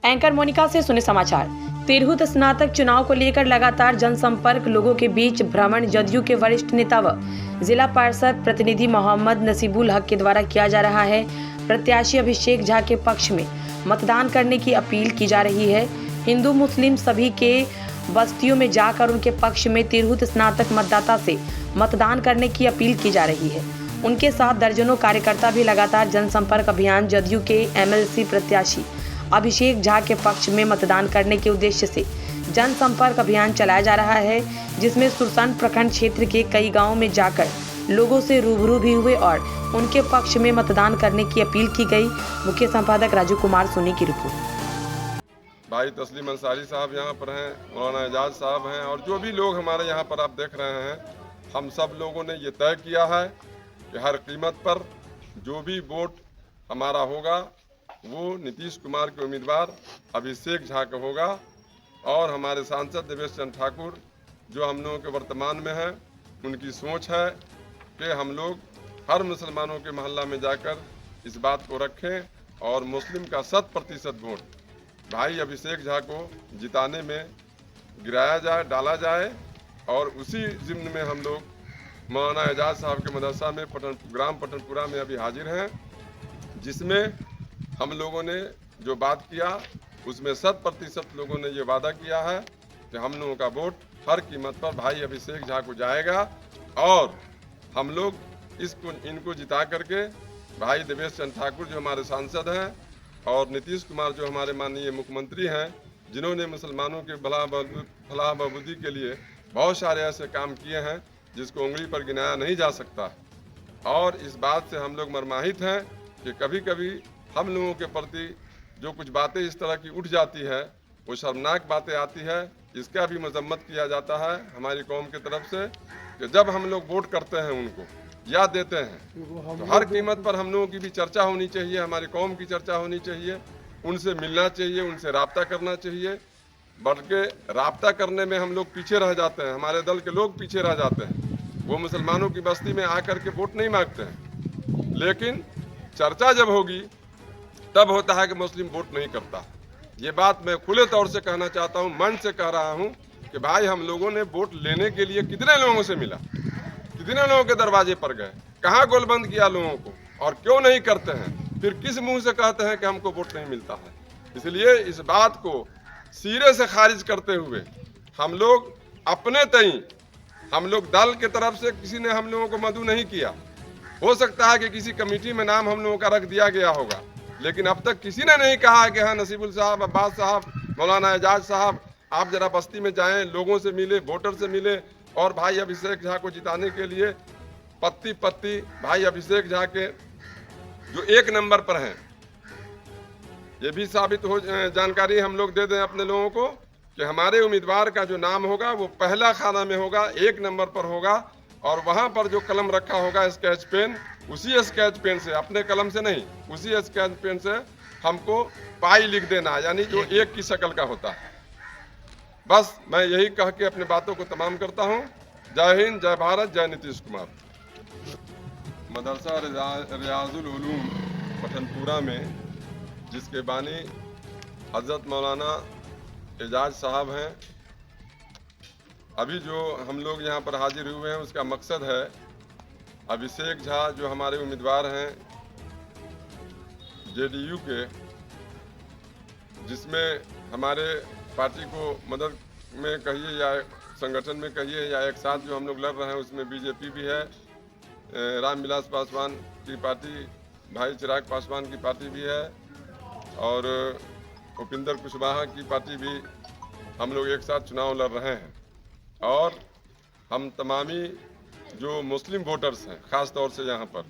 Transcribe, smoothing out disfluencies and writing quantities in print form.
Anchor Monika से सुने समाचार। तिरहुत स्नातक चुनाव को लेकर लगातार जनसंपर्क, लोगों के बीच भ्रमण जदयू के वरिष्ठ नेता व जिला पार्षद प्रतिनिधि मोहम्मद नसीबुल हक के द्वारा किया जा रहा है। प्रत्याशी अभिषेक झा के पक्ष में मतदान करने की अपील की जा रही है। हिंदू मुस्लिम सभी के बस्तियों में जाकर उनके पक्ष में तिरहुत स्नातक मतदाता से मतदान करने की अपील की जा रही है। उनके साथ दर्जनों कार्यकर्ता भी लगातार जनसंपर्क अभियान जदयू के एमएलसी प्रत्याशी अभिषेक झा के पक्ष में मतदान करने के उद्देश्य से जनसंपर्क अभियान चलाया जा रहा है, जिसमें सुरसन प्रखंड क्षेत्र के कई गांवों में जाकर लोगों से रूबरू भी हुए और उनके पक्ष में मतदान करने की अपील की गई। मुख्य संपादक राजू कुमार सोनी की रिपोर्ट। भाई तस्लीम अंसारी साहब यहाँ पर हैं, मौलाना एजाज साहब हैं और जो भी लोग हमारे यहाँ पर आप देख रहे हैं, हम सब लोगों ने ये तय किया है कि हर कीमत पर जो भी वोट हमारा होगा वो नीतीश कुमार के उम्मीदवार अभिषेक झा का होगा और हमारे सांसद देवेश चंद्र ठाकुर जो हम लोगों के वर्तमान में हैं, उनकी सोच है कि हम लोग हर मुसलमानों के मोहल्ला में जाकर इस बात को रखें और मुस्लिम का 100% वोट भाई अभिषेक झा को जिताने में गिराया जाए, डाला जाए। और उसी जिम्न में हम लोग मौलाना एजाज साहब के मदरसा में ग्राम पटनपुरा में अभी हाजिर हैं, जिसमें हम लोगों ने जो बात किया उसमें 100% लोगों ने ये वादा किया है कि हम लोगों का वोट हर कीमत पर भाई अभिषेक झा को जाएगा और हम लोग इनको जिता करके भाई देवेश चंद्र ठाकुर जो हमारे सांसद हैं और नीतीश कुमार जो हमारे माननीय मुख्यमंत्री हैं, जिन्होंने मुसलमानों के फलाह बहबूदी के लिए बहुत सारे ऐसे काम किए हैं जिसको उंगली पर गिनाया नहीं जा सकता। और इस बात से हम लोग मर्माहित हैं कि कभी कभी हम लोगों के प्रति जो कुछ बातें इस तरह की उठ जाती है, वो शर्मनाक बातें आती है, इसका भी मजम्मत किया जाता है हमारी कौम की तरफ से कि जब हम लोग वोट करते हैं, उनको याद देते हैं, तो हर कीमत पर हम लोगों की भी चर्चा होनी चाहिए, हमारी कौम की चर्चा होनी चाहिए, उनसे मिलना चाहिए, उनसे राब्ता करना चाहिए। बल्कि राब्ता करने में हम लोग पीछे रह जाते हैं, हमारे दल के लोग पीछे रह जाते हैं। वो मुसलमानों की बस्ती में आकर के वोट नहीं मांगते हैं, लेकिन चर्चा जब होगी तब होता है कि मुस्लिम वोट नहीं करता। ये बात मैं खुले तौर से कहना चाहता हूँ, मन से कह रहा हूँ कि भाई हम लोगों ने वोट लेने के लिए कितने लोगों से मिला, कितने लोगों के दरवाजे पर गए, कहाँ गोलबंद किया लोगों को और क्यों नहीं करते हैं, फिर किस मुंह से कहते हैं कि हमको वोट नहीं मिलता है। इसलिए इस बात को सिरे से खारिज करते हुए हम लोग अपने तई, हम लोग दल के तरफ से किसी ने हम लोगों को मदऊ नहीं किया। हो सकता है कि किसी कमेटी में नाम हम लोगों का रख दिया गया होगा, लेकिन अब तक किसी ने नहीं कहा कि हाँ नसीबुल साहब, अब्बास साहब, मौलाना एजाज साहब, आप जरा बस्ती में जाएं, लोगों से मिले, वोटर से मिले और भाई अभिषेक झा को जिताने के लिए पत्ती पत्ती भाई अभिषेक झा के जो 1 नंबर पर हैं, ये भी साबित हो जानकारी हम लोग दे दें अपने लोगों को कि हमारे उम्मीदवार का जो नाम होगा वो पहला खाना में होगा, 1 नंबर पर होगा। और वहाँ पर जो कलम रखा होगा स्केच पेन, उसी स्केच पेन से, अपने कलम से नहीं, उसी स्केच पेन से हमको पाई लिख देना, यानी जो 1 की शक्ल का होता है। बस मैं यही कह के अपने बातों को तमाम करता हूँ। जय हिंद, जय भारत, जय नीतीश कुमार। मदरसा रियाजुल उलूम पठनपुरा में जिसके बानी हजरत मौलाना एजाज साहब हैं, अभी जो हम लोग यहाँ पर हाजिर हुए हैं उसका मकसद है अभिषेक झा जो हमारे उम्मीदवार हैं जेडीयू के, जिसमें हमारे पार्टी को मदद में कहिए या संगठन में कहिए या एक साथ जो हम लोग लड़ रहे हैं, उसमें बीजेपी भी है, रामविलास पासवान की पार्टी, भाई चिराग पासवान की पार्टी भी है और उपिंदर कुशवाहा की पार्टी भी, हम लोग एक साथ चुनाव लड़ रहे हैं। और हम तमामी जो मुस्लिम वोटर्स हैं ख़ास तौर से यहाँ पर